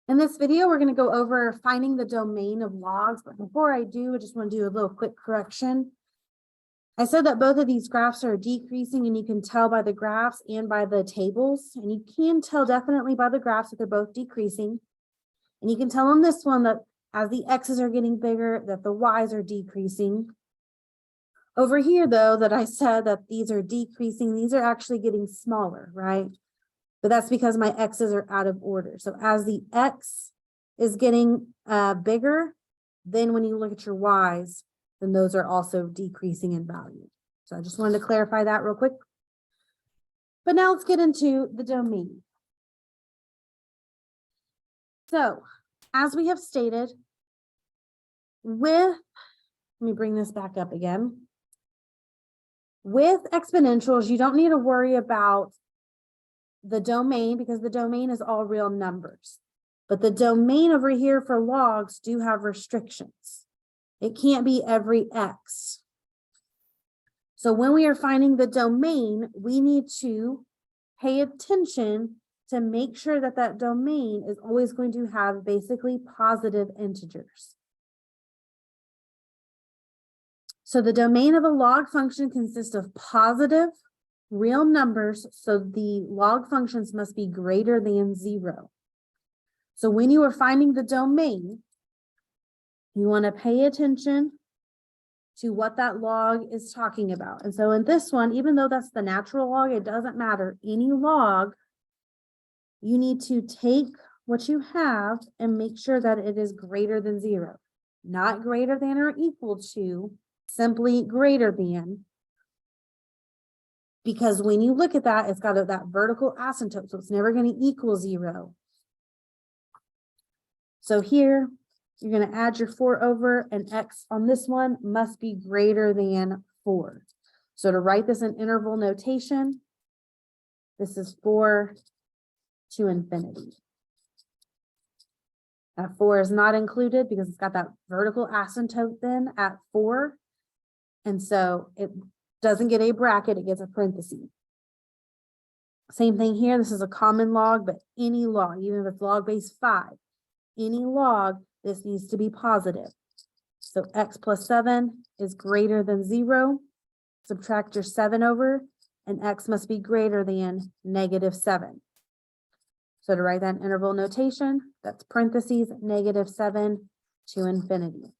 In this video, we're going to go over finding the domain of logs, but before I do, I just want to do a little quick correction. I said that both of these graphs are decreasing, and you can tell by the graphs and by the tables, and you can tell definitely by the graphs that they're both decreasing. And you can tell on this one that as the x's are getting bigger, that the y's are decreasing. Over here, though, that I said that these are decreasing, these are actually getting smaller, right? But that's because my x's are out of order. So as the x is getting bigger, then when you look at your y's, then those are also decreasing in value. So I just wanted to clarify that real quick. But now let's get into the domain. So as we have stated, let me bring this back up again. With exponentials, you don't need to worry about the domain because the domain is all real numbers. But the domain over here for logs do have restrictions. It can't be every x. So when we are finding the domain, we need to pay attention to make sure that that domain is always going to have basically positive integers. So the domain of a log function consists of positive real numbers, so the log functions must be greater than 0. So when you are finding the domain, you want to pay attention to what that log is talking about. And so in this one, even though that's the natural log, it doesn't matter. Any log, you need to take what you have and make sure that it is greater than 0. Not greater than or equal to, simply greater than. Because when you look at that, it's got that vertical asymptote, so it's never going to equal 0. So here, you're going to add your 4 over, and x on this one must be greater than 4. So to write this in interval notation, this is 4 to infinity. That 4 is not included because it's got that vertical asymptote then at 4. And so it doesn't get a bracket, it gets a parenthesis. Same thing here, this is a common log, but any log, even if it's log base 5, any log, this needs to be positive. So x plus 7 is greater than 0. Subtract your 7 over, and x must be greater than -7. So to write that in interval notation, that's parentheses -7 to infinity.